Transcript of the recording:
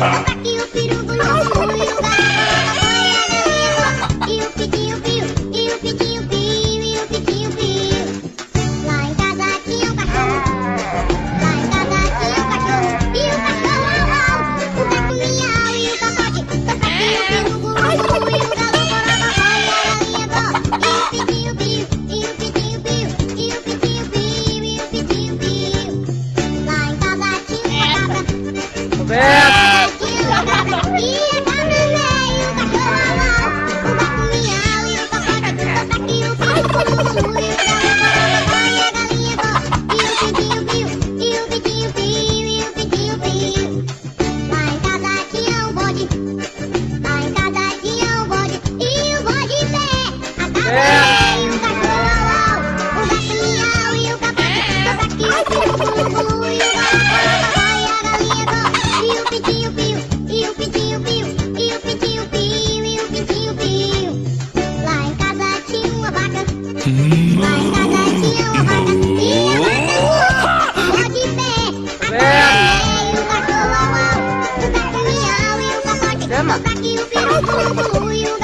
aqui o peru, glu, glu, e o gato, e o pitinho, piu, e o pitinho, piu, e o pitinho, piu. Lá em casa tinha um cachorro, lá em casa tinha um cachorro, e o cachorro, au, au, o gato miau, e o pacote, aqui o peru, glu, glu, e o galo, corococó, e a galinha, gó, e o pitinho, piu, e o pitinho, piu, e o pitinho, piu, e o pitinho, piu. Lá em casa tinha uma cabra, Roberto! tinha uma cabra, e a cabra veio, o cachorro, au, au, o gato miau, e o pacote, aqui o peru, glu, glu, e o galo, corococó, e a galinha, gó, e o pitinho, piu, e o pitinho, piu, e o pitinho, piu. Lá em casa tinha um bode, lá em casa tinha um bode, e o bode em pé, a cabra veio, o cachorro, au, au, o gato miau, e o pacote, aqui o peru, glu, glu, e o galo, corococó, e a galinha, gó, e o pitinho, piu, e o pitinho, piu, e o pitinho, piu, e o pitinho, piu. Lá em casa tinha uma vaca, lá em casa tinha uma vaca, e a vaca o bode em pé, a cabra veio, o cachorro, au, au, o gato miau, e o pacote, aqui o peru, glu, glu, e o